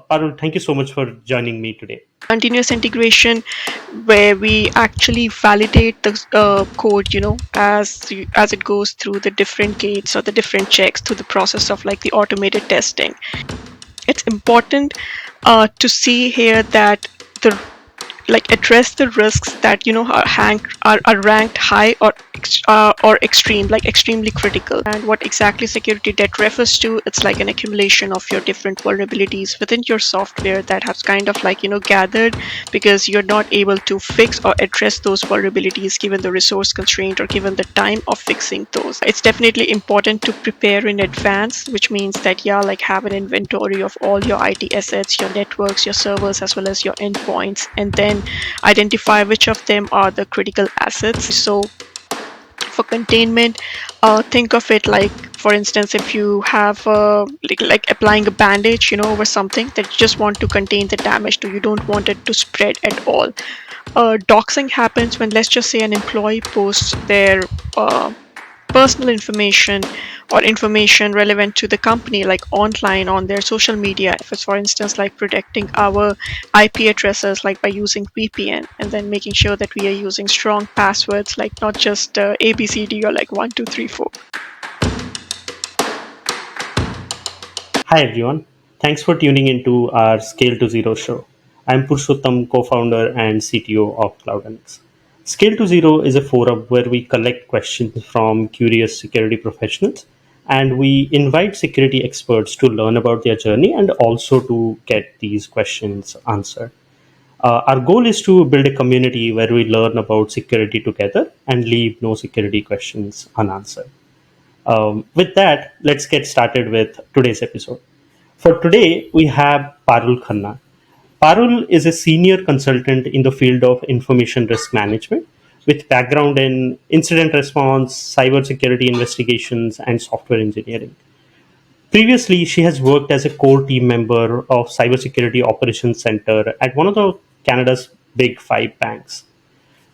Parul, thank you so much for joining me today. Continuous integration where we actually validate the code as it goes through the different gates or the different checks through the process of like the automated testing. It's important to see here that the like address the risks that are ranked high or extreme, like extremely critical. And what exactly security debt refers to, it's like an accumulation of your different vulnerabilities within your software that has kind of gathered because you're not able to fix or address those vulnerabilities given the resource constraint or given the time of fixing those. It's definitely important to prepare in advance, which means that have an inventory of all your IT assets, your networks, your servers, as well as your endpoints, and then identify which of them are the critical assets. So for containment, think of it like, for instance, if you have like applying a bandage over something that you just want to contain the damage to, you don't want it to spread at all. Doxing happens when, let's just say, an employee posts their personal information or information relevant to the company like online on their social media. If it's, for instance, like protecting our IP addresses like by using VPN, and then making sure that we are using strong passwords, like not just ABCD or like 1 2 3 4. Hi, everyone. Thanks for tuning into our Scale to Zero show. I'm Purushottam, co founder and CTO of Cloudanix. Scale to Zero is a forum where we collect questions from curious security professionals and we invite security experts to learn about their journey and also to get these questions answered. Our goal is to build a community where we learn about security together and leave no security questions unanswered. With that, let's get started with today's episode. For today, we have Parul Khanna. Parul is a senior consultant in the field of information risk management with background in incident response, cybersecurity investigations, and software engineering. Previously, she has worked as a core team member of Cybersecurity Operations Center at one of the Canada's big five banks.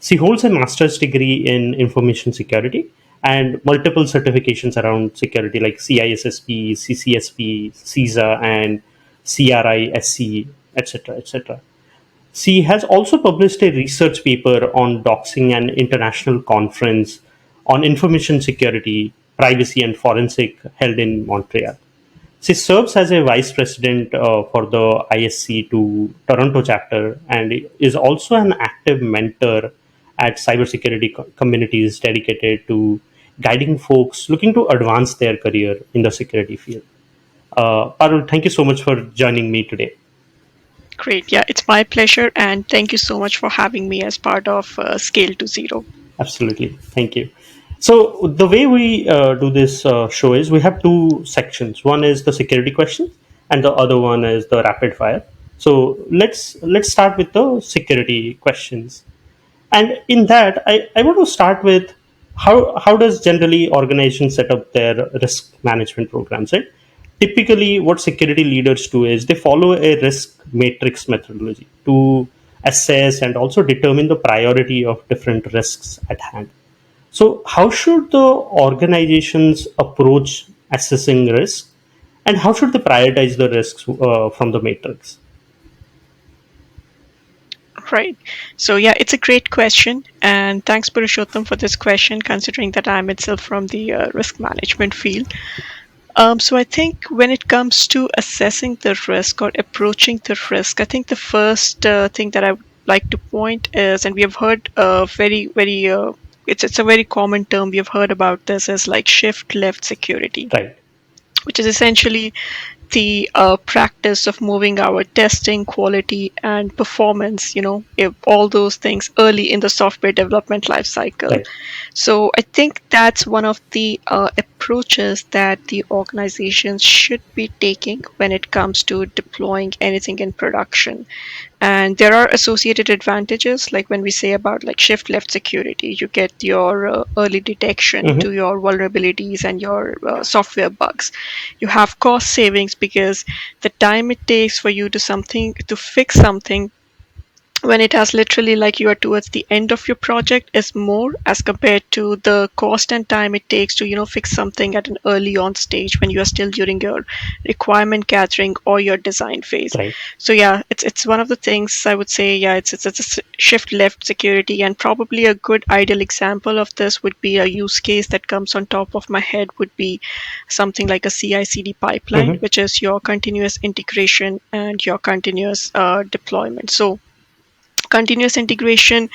She holds a master's degree in information security and multiple certifications around security like CISSP, CCSP, CISA, and CRISC, etc., etc. She has also published a research paper on doxing an international conference on information security, privacy, and forensic held in Montreal. She serves as a vice president for the ISC to Toronto chapter and is also an active mentor at cybersecurity communities dedicated to guiding folks looking to advance their career in the security field. Parul, thank you so much for joining me today. Great. Yeah, it's my pleasure. And thank you so much for having me as part of Scale to Zero. Absolutely. Thank you. So the way we do this show is we have two sections. One is the security questions, and the other one is the rapid fire. So let's start with the security questions. And in that, I want to start with how does generally organizations set up their risk management programs, right? Typically, what security leaders do is they follow a risk matrix methodology to assess and also determine the priority of different risks at hand. So, how should the organizations approach assessing risk, and how should they prioritize the risks from the matrix? Right. So yeah, it's a great question, and thanks Purushottam for this question, considering that I'm itself from the risk management field. So I think when it comes to assessing the risk or approaching the risk, I think the first thing that I would like to point is, and we have heard very it's a very common term we have heard about this, is like shift left security, Right. which is essentially the practice of moving our testing quality and performance, if all those things early in the software development lifecycle. Right. So I think that's one of the approaches that the organizations should be taking when it comes to deploying anything in production. And there are associated advantages, like when we say about like shift left security, you get your early detection Mm-hmm. to your vulnerabilities and your software bugs. You have cost savings because the time it takes for you to fix something when it has literally like you are towards the end of your project is more as compared to the cost and time it takes to fix something at an early on stage when you are still during your requirement gathering or your design phase. Right. So yeah, it's one of the things I would say. Yeah, it's a shift left security, and probably a good ideal example of this would be a use case that comes on top of my head would be something like a CI/CD pipeline, Mm-hmm. which is your continuous integration and your continuous deployment. So continuous integration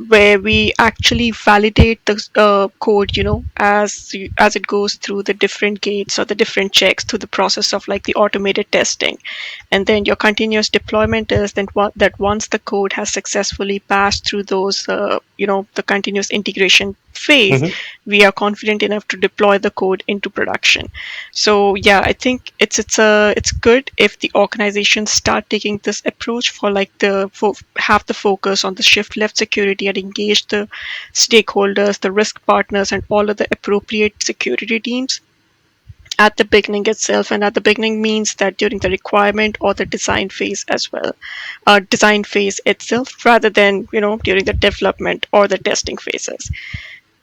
where we actually validate the code as it goes through the different gates or the different checks through the process of like the automated testing. And then your continuous deployment is that once the code has successfully passed through those the continuous integration phase, Mm-hmm. we are confident enough to deploy the code into production. So yeah, I think it's good if the organizations start taking this approach for like have the focus on the shift left security and engage the stakeholders, the risk partners, and all of the appropriate security teams at the beginning itself. And at the beginning means that during the requirement or the design phase as well, design phase itself, rather than during the development or the testing phases.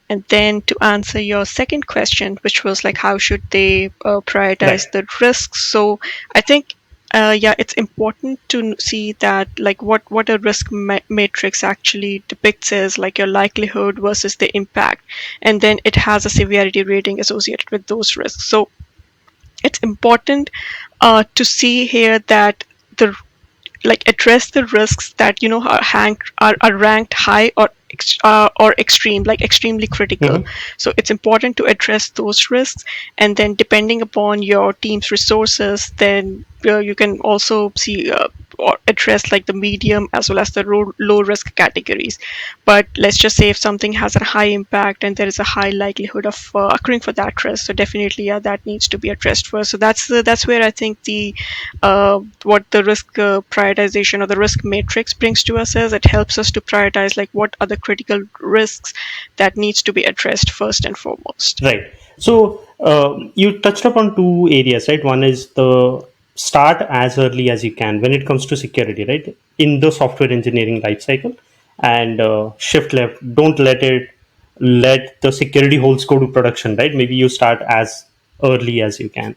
And then to answer your second question, which was like how should they Right. prioritize the risks? So I think yeah, it's important to see that like what a risk matrix actually depicts is like your likelihood versus the impact, and then it has a severity rating associated with those risks. So it's important to see here that the like address the risks that are ranked high or extreme, like extremely critical. Mm-hmm. So it's important to address those risks, and then depending upon your team's resources, then you can also see or address like the medium as well as the low risk categories. But let's just say if something has a high impact and there is a high likelihood of occurring for that risk, so definitely yeah, that needs to be addressed first. So that's where I think the what the risk prioritization or the risk matrix brings to us is it helps us to prioritize like what are the critical risks that needs to be addressed first and foremost. Right. So you touched upon two areas, right? One is the start as early as you can when it comes to security, right? In the software engineering lifecycle, and shift left. Don't let the security holes go to production, right? Maybe you start as early as you can.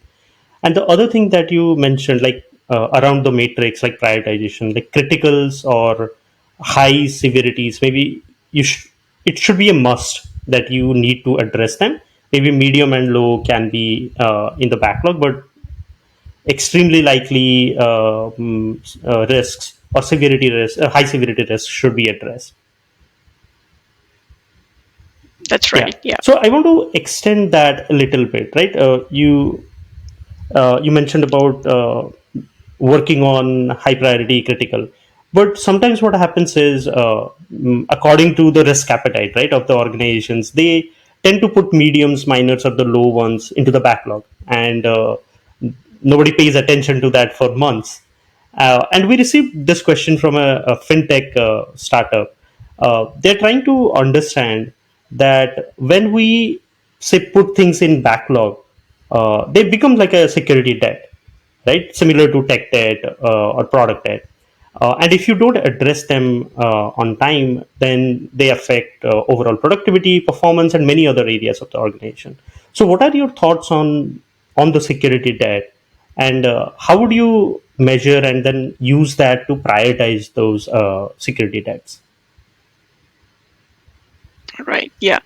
And the other thing that you mentioned, like around the matrix, like prioritization, like criticals or high severities, maybe it should be a must that you need to address them. Maybe medium and low can be in the backlog, but extremely likely risks or severity risks, high severity risks should be addressed. That's Yeah. right. Yeah. So I want to extend that a little bit, right? You mentioned about working on high priority critical, but sometimes what happens is according to the risk appetite, right, of the organizations, they tend to put mediums, minors, or the low ones into the backlog, and nobody pays attention to that for months. And we received this question from a fintech startup. They're trying to understand that when we say put things in backlog, they become like a security debt, right? Similar to tech debt or product debt. And if you don't address them on time, then they affect overall productivity, performance, and many other areas of the organization. So, what are your thoughts on the security debt, and how would you measure and then use that to prioritize those security debts? Right. Yeah.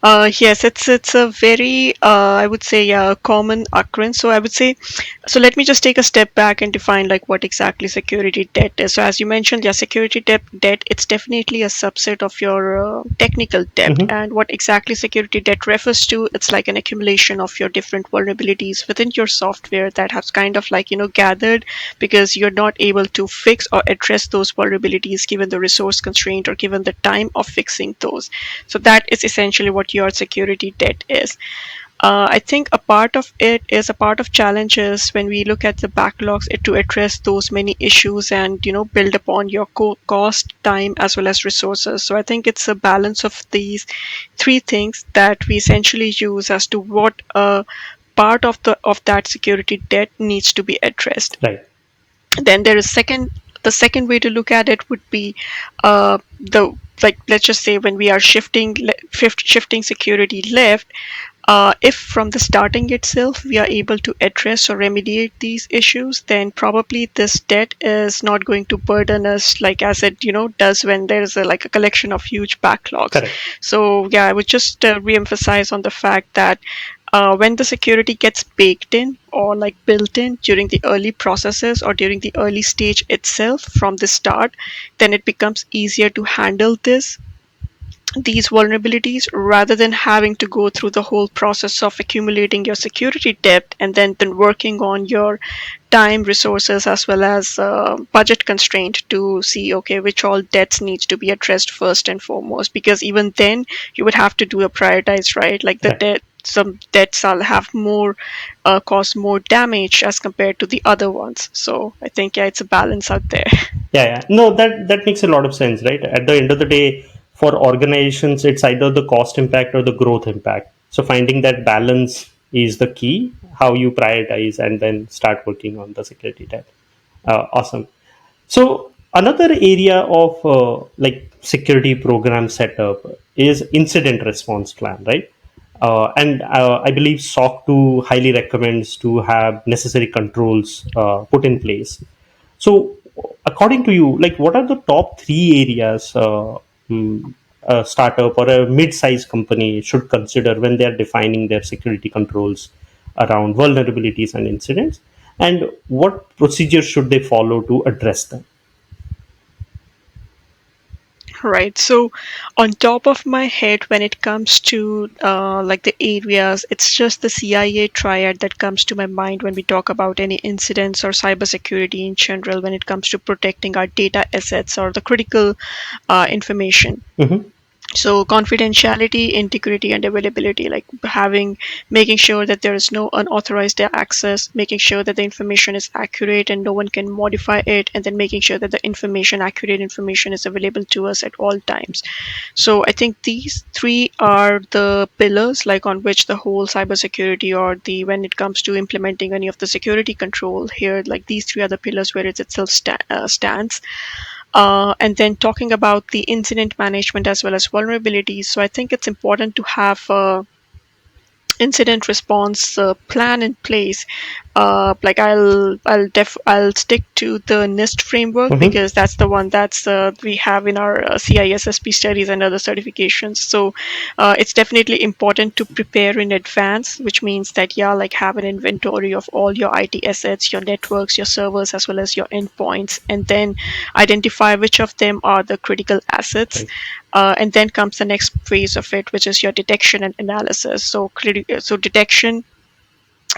Yes, it's a very I would say yeah, common occurrence. So I would say, so let me just take a step back and define like what exactly security debt is. So as you mentioned, yeah, security debt it's definitely a subset of your technical debt. Mm-hmm. And what exactly security debt refers to, it's like an accumulation of your different vulnerabilities within your software that has kind of like gathered because you're not able to fix or address those vulnerabilities given the resource constraint or given the time of fixing those. So that is essentially what your security debt is. I think a part of it is a part of challenges when we look at the backlogs to address those many issues and build upon your cost, time as well as resources. So I think it's a balance of these three things that we essentially use as to what part of that security debt needs to be addressed. Right. Then there is second The second way to look at it would be the like let's just say when we are shifting security left, if from the starting itself we are able to address or remediate these issues, then probably this debt is not going to burden us like as it does when there's like a collection of huge backlogs. Correct. So yeah, I would just re-emphasize on the fact that when the security gets baked in or like built in during the early processes or during the early stage itself from the start, then it becomes easier to handle these vulnerabilities rather than having to go through the whole process of accumulating your security debt and then working on your time resources as well as budget constraint to see okay which all debts needs to be addressed first and foremost, because even then you would have to do a prioritize, right? Like the Right. debt, some debts will have more cause more damage as compared to the other ones. So I think yeah, it's a balance out there. Yeah, yeah. No, that makes a lot of sense, right? At the end of the day, for organizations, it's either the cost impact or the growth impact. So finding that balance is the key. How you prioritize and then start working on the security tab. Awesome. So another area of like security program setup is incident response plan, right? And I believe SOC 2 highly recommends to have necessary controls put in place. So, according to you, like what are the top three areas a startup or a mid-sized company should consider when they are defining their security controls around vulnerabilities and incidents, and what procedures should they follow to address them? Right. So, on top of my head, when it comes to like the areas, it's just the CIA triad that comes to my mind when we talk about any incidents or cybersecurity in general when it comes to protecting our data assets or the critical information. Hmm. So confidentiality, integrity, and availability, like having making sure that there is no unauthorized access, making sure that the information is accurate and no one can modify it, and then making sure that the information accurate information is available to us at all times. So I think these three are the pillars like on which the whole cybersecurity or the when it comes to implementing any of the security control here, like these three are the pillars where it itself stands. And then talking about the incident management as well as vulnerabilities. So I think it's important to have incident response plan in place. Like I'll stick to the NIST framework Hmm. because that's the one that's we have in our CISSP studies and other certifications. So it's definitely important to prepare in advance, which means that yeah, like have an inventory of all your IT assets, your networks, your servers, as well as your endpoints, and then identify which of them are the critical assets. Right. And then comes the next phase of it, which is your detection and analysis. So detection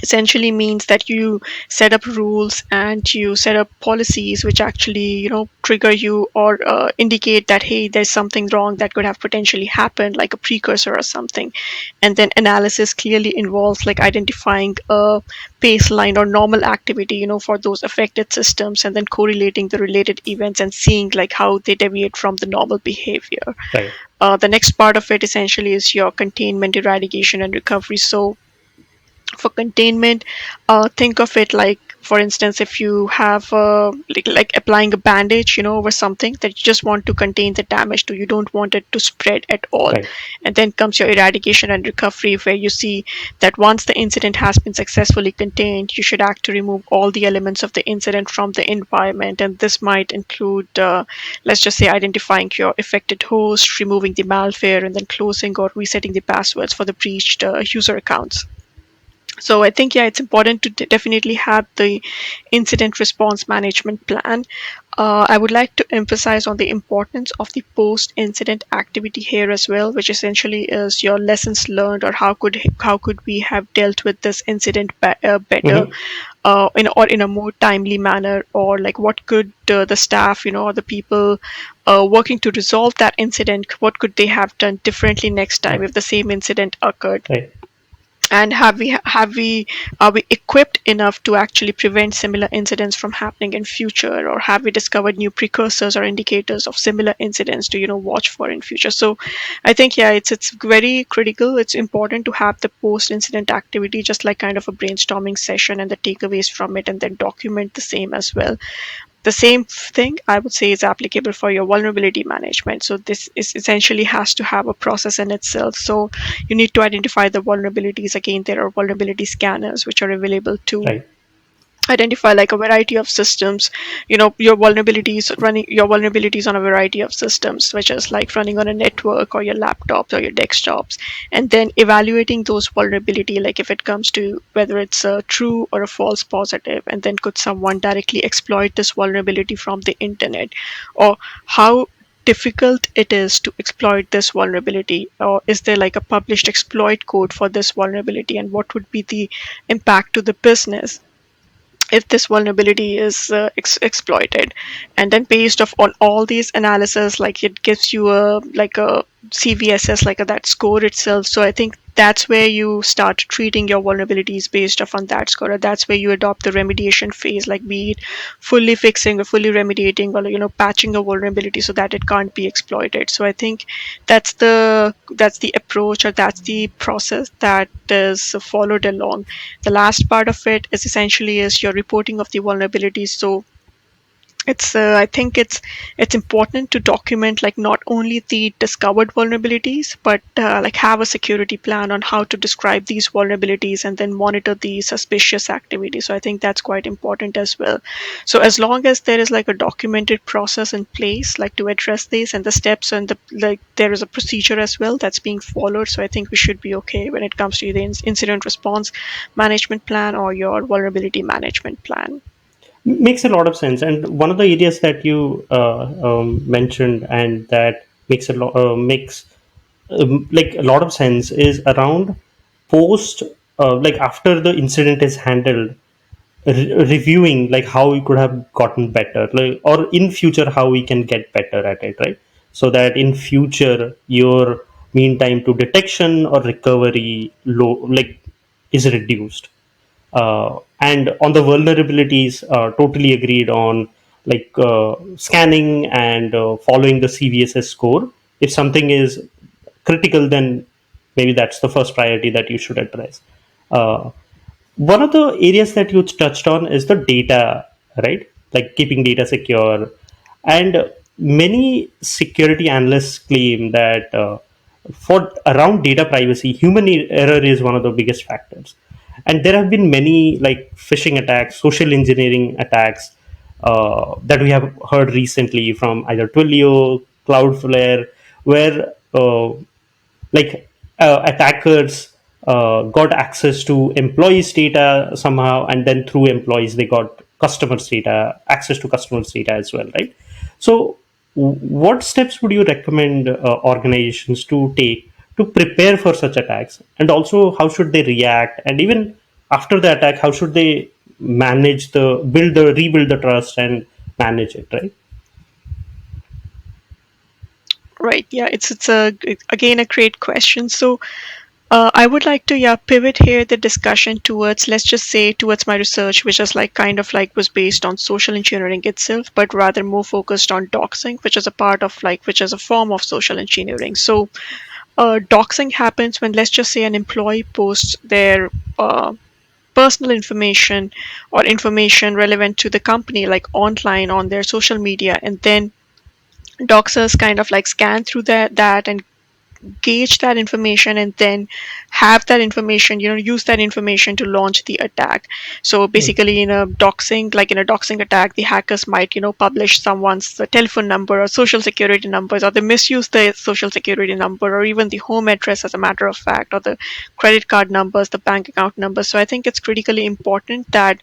essentially means that you set up rules and you set up policies which actually trigger you or indicate that hey, there's something wrong that could have potentially happened, like a precursor or something. And then analysis clearly involves like identifying a baseline or normal activity for those affected systems, and then correlating the related events and seeing like how they deviate from the normal behavior. Right. The next part of it essentially is your containment, eradication, and recovery. So for containment, think of it like, for instance, if you have like applying a bandage over something that you just want to contain the damage to, you don't want it to spread at all. Right. And then comes your eradication and recovery, where you see that once the incident has been successfully contained, you should act to remove all the elements of the incident from the environment. And this might include let's just say identifying your affected host, removing the malware, and then closing or resetting the passwords for the breached user accounts. So I think yeah, it's important to definitely have the incident response management plan. I would like to emphasize on the importance of the post-incident activity here as well, which essentially is your lessons learned or how could we have dealt with this incident better, Hmm. in a more timely manner, or like what could the staff, or the people working to resolve that incident, what could they have done differently next time Right. if the same incident occurred, Right. and have we are we equipped enough to actually prevent similar incidents from happening in future, or have we discovered new precursors or indicators of similar incidents to watch for in future. So I think yeah, it's very critical, it's important to have the post incident activity, just like kind of a brainstorming session and the takeaways from it, and then document the same as well. The same thing I would say is applicable for your vulnerability management. So this is essentially has to have a process in itself. So you need to identify the vulnerabilities. Again, there are vulnerability scanners which are available to Right. identify like a variety of systems, your vulnerabilities on a variety of systems, which is like running on a network or your laptops or your desktops, and then evaluating those vulnerability, like if it comes to whether it's a true or a false positive, and then could someone directly exploit this vulnerability from the internet, or how difficult it is to exploit this vulnerability, or is there like a published exploit code for this vulnerability, and what would be the impact to the business if this vulnerability is exploited. And then based off on all these analysis, like it gives you a like a CVSS, like that score itself. So I think that's where you start treating your vulnerabilities based off on that score. Or that's where you adopt the remediation phase, like be it fully fixing or fully remediating, or patching a vulnerability so that it can't be exploited. So I think that's the approach, or that's the process that is followed along. The last part of it is essentially is your reporting of the vulnerabilities. So it's I think it's important to document like not only the discovered vulnerabilities, but like have a security plan on how to describe these vulnerabilities and then monitor the suspicious activity. So I think that's quite important as well. So as long as there is like a documented process in place, like to address these and the steps, and the like there is a procedure as well that's being followed, so I think we should be okay when it comes to the incident response management plan or your vulnerability management plan. Makes a lot of sense. And one of the areas that you mentioned, and that makes like a lot of sense, is around post, like after the incident is handled, reviewing like how we could have gotten better, like, or in future how we can get better at it, right? So that in future your mean time to detection or recovery low, like, is reduced. And on the vulnerabilities, totally agreed on, like, scanning and following the CVSS score. If something is critical, then maybe that's the first priority that you should address. Uh, One of the areas that you touched on is the data, right? Like keeping data secure. And many security analysts claim that for around data privacy, human error is one of the biggest factors. And there have been many like phishing attacks, social engineering attacks, that we have heard recently from either Twilio, Cloudflare, where like attackers got access to employees data somehow, and then through employees they got customers data, access to customers data as well, right? So what steps would you recommend organizations to take to prepare for such attacks, and also how should they react, and even after the attack how should they manage the rebuild the trust and manage it, right? Right. Yeah. It's again a great question. So I would like to pivot here the discussion towards, let's just say, towards my research, which is like kind of like was based on social engineering itself, but rather more focused on doxing, which is a part of like which is a form of social engineering. So doxing happens when, let's just say, an employee posts their personal information or information relevant to the company like online on their social media, and then doxers kind of like scan through that and gauge that information, and then have that information, use that information to launch the attack. So Mm. basically in a doxing attack, the hackers might publish someone's telephone number or social security numbers, or they misuse the social security number, or even the home address as a matter of fact, or the credit card numbers, the bank account numbers. So I think it's critically important that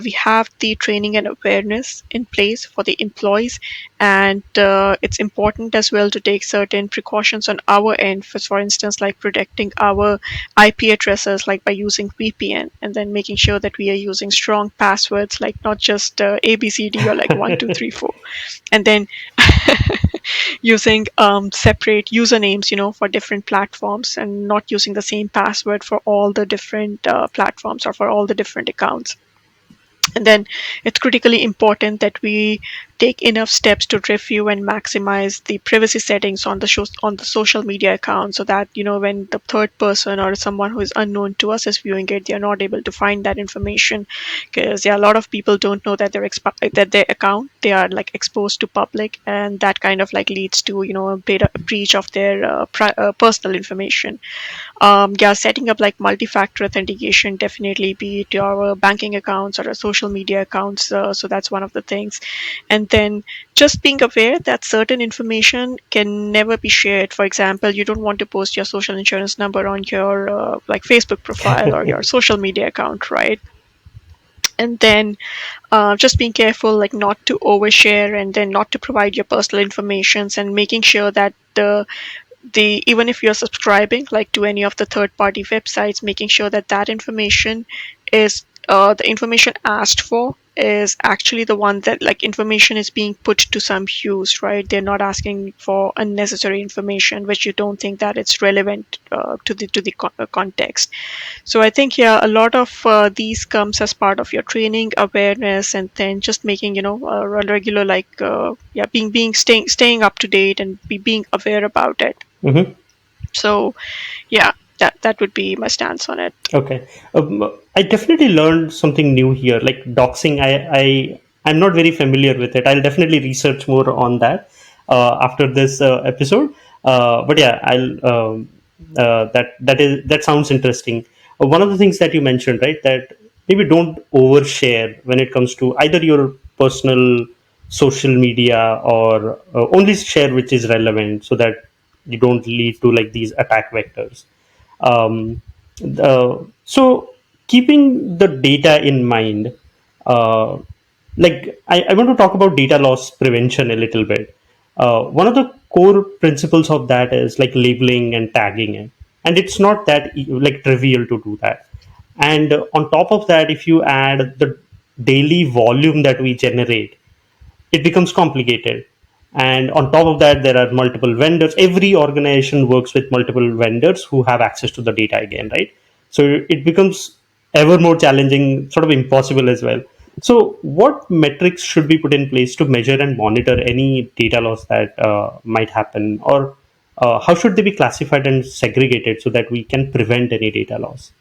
we have the training and awareness in place for the employees, and it's important as well to take certain precautions on our end, for instance, like protecting our IP addresses, like by using VPN, and then making sure that we are using strong passwords, like not just ABCD or like 1234, and then using separate usernames, for different platforms, and not using the same password for all the different platforms or for all the different accounts. And then it's critically important that we take enough steps to review and maximize the privacy settings on on the social media account, so that when the third person or someone who is unknown to us is viewing it, they're not able to find that information. Because yeah, a lot of people don't know that that their account, they are like exposed to public, and that kind of like leads to a breach of their personal information. Yeah, setting up like multi-factor authentication, definitely, be it your banking accounts or your social media accounts. So that's one of the things. And then just being aware that certain information can never be shared. For example, you don't want to post your social insurance number on your like Facebook profile or your social media account, right? And then just being careful, like not to overshare, and then not to provide your personal informations, and making sure that the even if you're subscribing like to any of the third party websites, making sure that that information is the information asked for is actually the one that like information is being put to some use, right? They're not asking for unnecessary information which you don't think that it's relevant to the context. So I think yeah, a lot of these comes as part of your training awareness, and then just making a regular like yeah, being staying up to date and being aware about it. Hmm. So yeah, that would be my stance on it. Okay. I definitely learned something new here. Like doxing, I'm not very familiar with it. I'll definitely research more on that after this episode. But yeah, that sounds interesting. One of the things that you mentioned, right, that maybe don't overshare when it comes to either your personal social media, or only share which is relevant, so that you don't lead to like these attack vectors. So keeping the data in mind, uh, I want to talk about data loss prevention a little bit. One of the core principles of that is like labeling and tagging it, and it's not that like trivial to do that. And on top of that, if you add the daily volume that we generate, it becomes complicated. And on top of that, there are multiple vendors. Every organization works with multiple vendors who have access to the data again, right? So it becomes ever more challenging, sort of impossible as well. So what metrics should be put in place to measure and monitor any data loss that might happen, or how should they be classified and segregated so that we can prevent any data loss?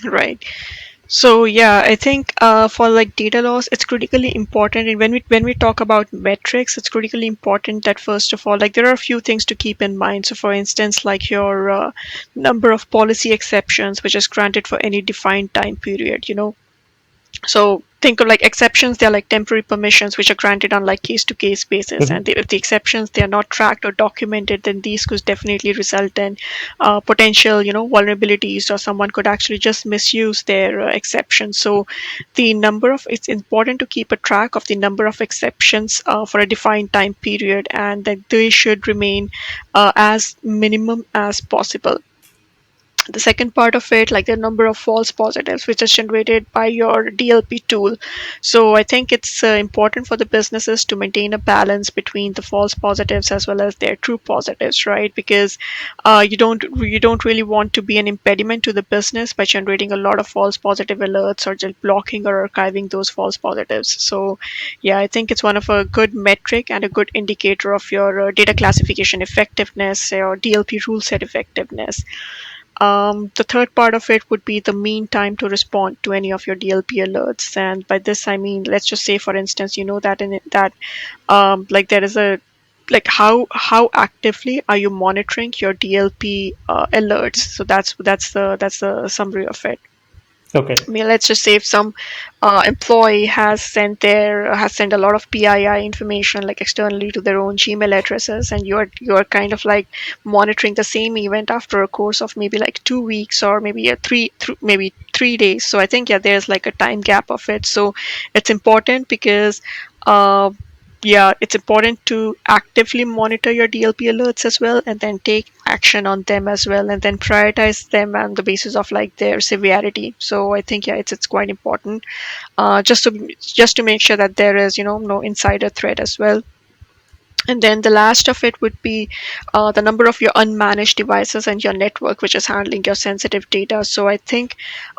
Right. So yeah, I think for like data loss, it's critically important. And when we talk about metrics, it's critically important that first of all, like there are a few things to keep in mind. So for instance, like your number of policy exceptions, which is granted for any defined time period. So think of like exceptions, they're like temporary permissions which are granted on like case to case basis. Mhm. And if the exceptions they are not tracked or documented, then these could definitely result in potential vulnerabilities, or someone could actually just misuse their exception. So the number of it's important to keep a track of the number of exceptions for a defined time period, and that they should remain as minimum as possible. The second part of it, like the number of false positives which is generated by your DLP tool. So I think it's important for the businesses to maintain a balance between the false positives as well as their true positives, right? Because you don't really want to be an impediment to the business by generating a lot of false positive alerts, or just blocking or archiving those false positives. So yeah, I think it's one of a good metric and a good indicator of your data classification effectiveness or DLP rule set effectiveness. The third part of it would be the mean time to respond to any of your DLP alerts. And by this, I mean, let's just say, for instance, you know that in it, that like there is a like how actively are you monitoring your DLP alerts? So that's the summary of it. Okay. I mean, let's just say if some employee has sent a lot of PII information like externally to their own Gmail addresses, and you're kind of like monitoring the same event after a course of maybe like 2 weeks, or maybe maybe 3 days. So I think yeah, there's like a time gap of it. So it's important because uh, yeah, it's important to actively monitor your DLP alerts as well, and then take action on them as well, and then prioritize them on the basis of like their severity. So I think yeah, it's quite important, just to make sure that there is no insider threat as well. And then the last of it would be the number of your unmanaged devices and your network which is handling your sensitive data. So I think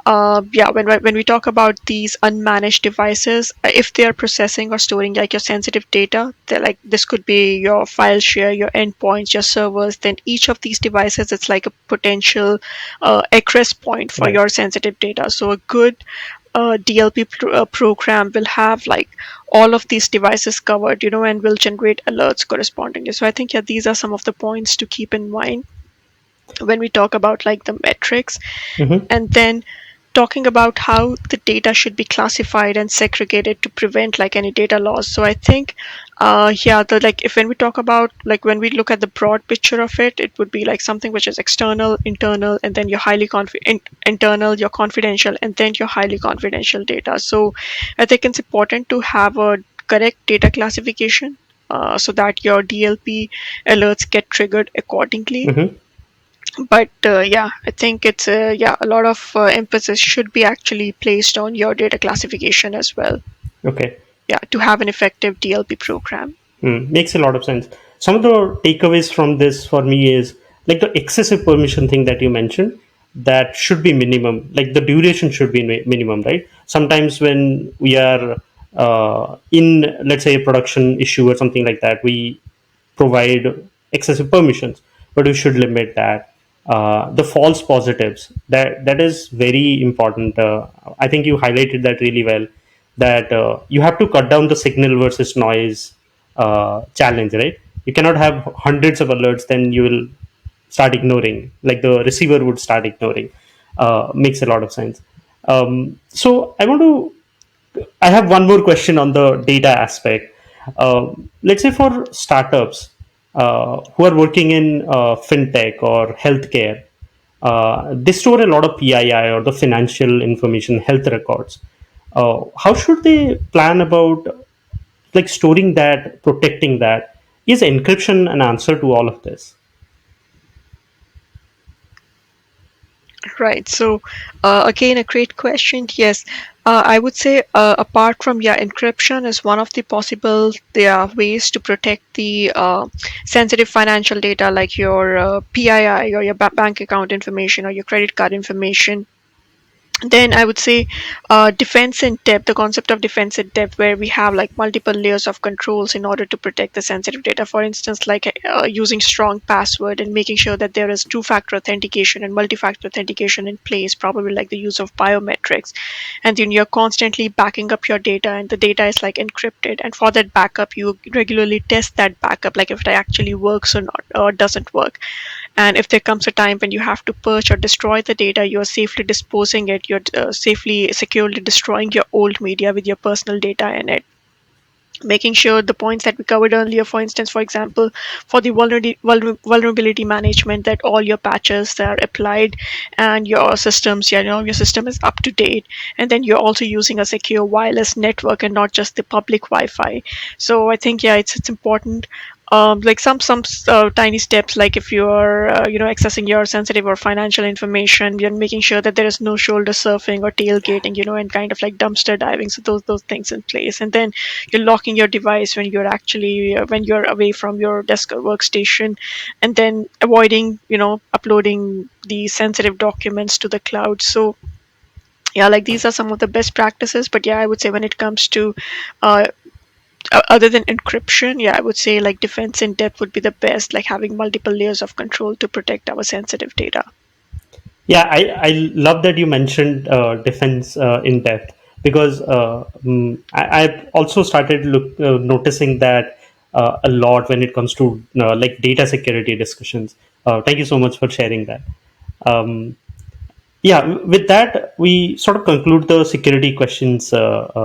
yeah, when we talk about these unmanaged devices, if they are processing or storing like your sensitive data, they're like this could be your file share, your endpoints, your servers, then each of these devices it's like a potential egress point for Right. your sensitive data. So a good DLP program will have like all of these devices covered, and will generate alerts correspondingly. So I think yeah, these are some of the points to keep in mind when we talk about like the metrics. Mm-hmm. And then talking about how the data should be classified and segregated to prevent like any data loss. So I think yeah, the like if when we talk about like when we look at the broad picture of it, it would be like something which is external, internal, and then your internal, your confidential, and then your highly confidential data. So I think it's important to have a correct data classification so that your DLP alerts get triggered accordingly. Mm-hmm. But yeah, I think it's yeah, a lot of emphasis should be actually placed on your data classification as well. Okay. Yeah, to have an effective DLP program. Makes a lot of sense. Some of the takeaways from this for me is like the excessive permission thing that you mentioned, that should be minimum. Like the duration should be minimum, right? Sometimes when we are in, let's say, a production issue or something like that, we provide excessive permissions, but we should limit that. The false positives, that is very important. I think you highlighted that really well. That you have to cut down the signal versus noise challenge, right? You cannot have hundreds of alerts, then you will start ignoring, like the receiver would start ignoring. Makes a lot of sense. So I have one more question on the data aspect. Let's say for startups who are working in fintech or healthcare, they store a lot of PII or the financial information, health records. How should they plan about like storing that, protecting that? Is encryption an answer to all of this? Right. So again, a great question. Yes, I would say apart from yeah, encryption is one of the possible there are ways to protect the sensitive financial data like your PII or your bank account information or your credit card information. Then I would say defense in depth, the concept of defense in depth, where we have like multiple layers of controls in order to protect the sensitive data. For instance, like using strong password and making sure that there is two-factor authentication and multi-factor authentication in place, probably like the use of biometrics. And then you're constantly backing up your data, and the data is like encrypted. And for that backup, you regularly test that backup, like if it actually works or not, or doesn't work. And if there comes a time when you have to purge or destroy the data, you're safely disposing it, you're safely, securely destroying your old media with your personal data in it. Making sure the points that we covered earlier, for instance, for example, for the vulnerability management, that all your patches are applied and your systems, your system is up to date. And then you're also using a secure wireless network and not just the public Wi-Fi. So I think yeah, it's important. Like some tiny steps, like if you're accessing your sensitive or financial information, you're making sure that there is no shoulder surfing or tailgating, and kind of like dumpster diving. So those things in place. And then you're locking your device when you're actually when you're away from your desk or workstation. And then avoiding uploading the sensitive documents to the cloud. So yeah, like these are some of the best practices. But yeah, I would say when it comes to uh, other than encryption, yeah, I would say like defense in depth would be the best, like having multiple layers of control to protect our sensitive data. Yeah, I love that you mentioned defense in depth, because I've also started noticing that a lot when it comes to like data security discussions. Thank you so much for sharing that. Um, yeah, with that, we sort of conclude the security questions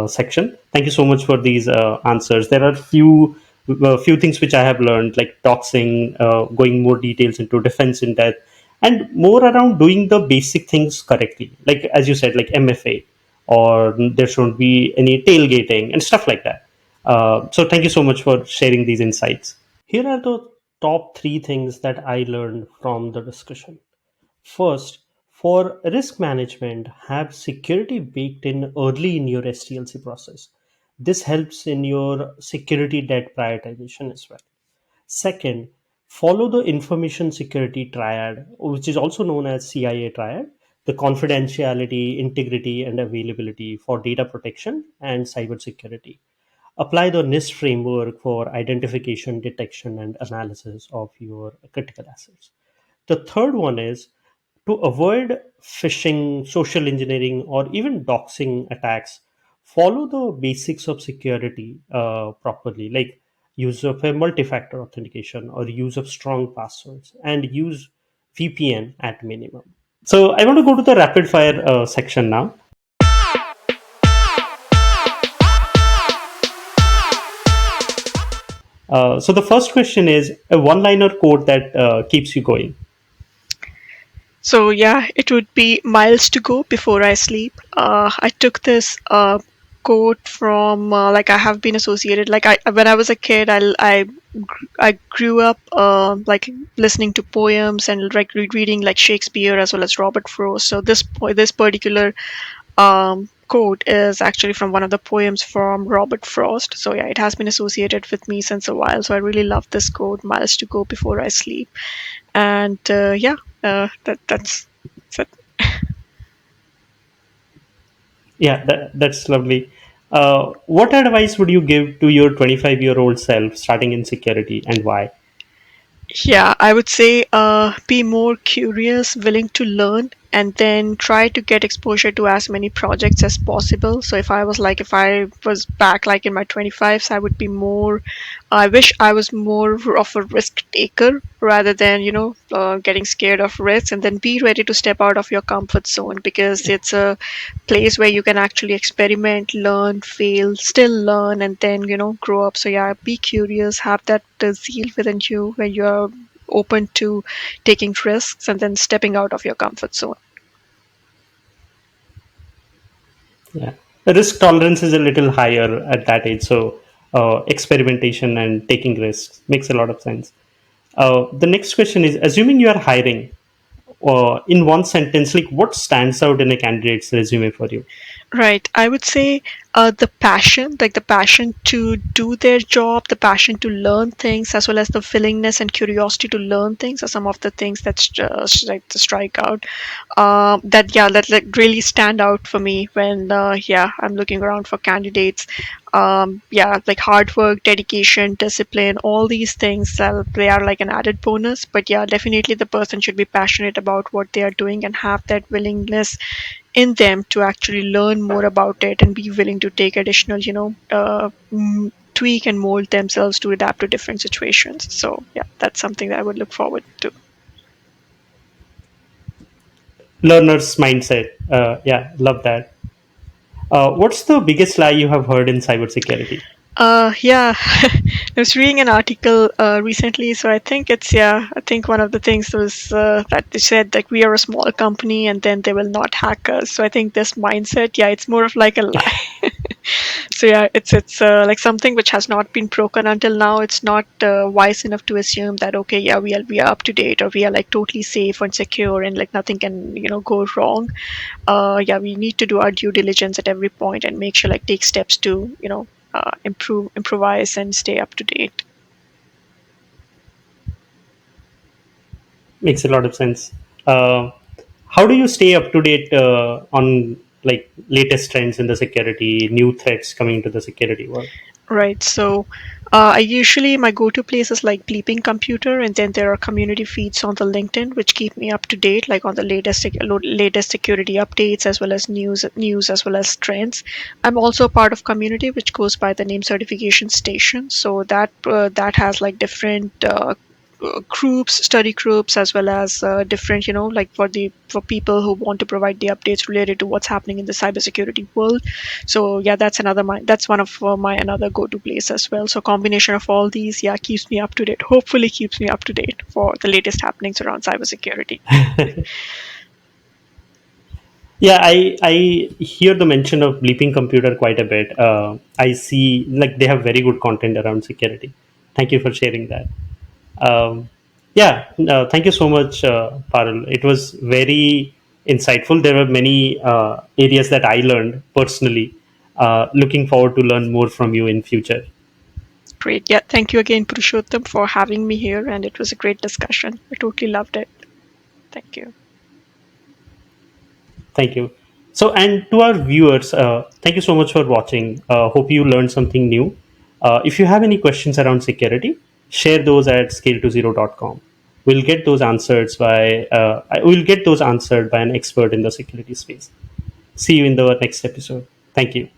section. Thank you so much for these answers. There are few things which I have learned, like doxing, going more details into defense in depth, and more around doing the basic things correctly. Like as you said, like MFA, or there shouldn't be any tailgating and stuff like that. So thank you so much for sharing these insights. Here are the top three things that I learned from the discussion. First, for risk management, have security baked in early in your SDLC process. This helps in your security debt prioritization as well. Second, follow the information security triad, which is also known as CIA triad, the confidentiality, integrity, and availability for data protection and cybersecurity. Apply the NIST framework for identification, detection, and analysis of your critical assets. The third one is to avoid phishing, social engineering, or even doxing attacks. Follow the basics of security properly, like use of a multi-factor authentication or use of strong passwords, and use VPN at minimum. So I want to go to the rapid fire section now. So the first question is a one-liner code that keeps you going. So yeah, it would be miles to go before I sleep. I took this quote from like I have been associated like I when I was a kid I grew up like listening to poems and like reading like Shakespeare as well as Robert Frost. So this particular quote is actually from one of the poems from Robert Frost. So yeah, it has been associated with me since a while. So I really love this quote, miles to go before I sleep. And yeah, that's it. Yeah, that's lovely. What advice would you give to your 25-year-old self starting in security, and why? Yeah, I would say be more curious, willing to learn, and then try to get exposure to as many projects as possible. So if I was back like in my 25s, I would be more, I wish I was more of a risk taker rather than, getting scared of risks, and then be ready to step out of your comfort zone because it's a place where you can actually experiment, learn, fail, still learn, and then grow up. So yeah, be curious, have that zeal within you when you're open to taking risks and then stepping out of your comfort zone. Yeah, the risk tolerance is a little higher at that age, so experimentation and taking risks makes a lot of sense. The next question is: assuming you are hiring, in one sentence, like what stands out in a candidate's resume for you? Right. I would say the passion, like the passion to do their job, the passion to learn things, as well as the willingness and curiosity to learn things are some of the things that's just like the strike out. That yeah, that like really stand out for me when yeah, I'm looking around for candidates. Yeah, like hard work, dedication, discipline, all these things, they are like an added bonus. But yeah, definitely the person should be passionate about what they are doing and have that willingness in them to actually learn more about it and be willing to take additional, tweak and mold themselves to adapt to different situations. So yeah, that's something that I would look forward to. Learner's mindset. Yeah, love that. What's the biggest lie you have heard in cybersecurity? Yeah, I was reading an article recently, so I think it's yeah. I think one of the things was that they said like we are a small company and then they will not hack us. So I think this mindset, yeah, it's more of like a lie. So yeah, it's like something which has not been broken until now. It's not wise enough to assume that okay, yeah, we are up to date or we are like totally safe and secure and like nothing can go wrong. Yeah, we need to do our due diligence at every point and make sure like take steps to improvise and stay up to date. Makes a lot of sense. Uh, how do you stay up to date on like latest trends in the security, new threats coming into the security world? Right. So, I usually my go-to places like Bleeping Computer, and then there are community feeds on the LinkedIn which keep me up to date, like on the latest security updates as well as news as well as trends. I'm also a part of community which goes by the name Certification Station. So that has like different groups, study groups, as well as different, like for people who want to provide the updates related to what's happening in the cybersecurity world. So yeah, that's one of my another go-to place as well. So combination of all these, yeah, keeps me up to date. Hopefully, keeps me up to date for the latest happenings around cybersecurity. Yeah, I hear the mention of Bleeping Computer quite a bit. I see like they have very good content around security. Thank you for sharing that. Yeah, thank you so much, Parul. It was very insightful. There were many areas that I learned personally. Looking forward to learn more from you in future. Great. Yeah. Thank you again, Purushottam, for having me here. And it was a great discussion. I totally loved it. Thank you. Thank you. So, and to our viewers, thank you so much for watching. Hope you learned something new. If you have any questions around security, share those at scale20.com. We'll get those answered by an expert in the security space. See you in the next episode. Thank you.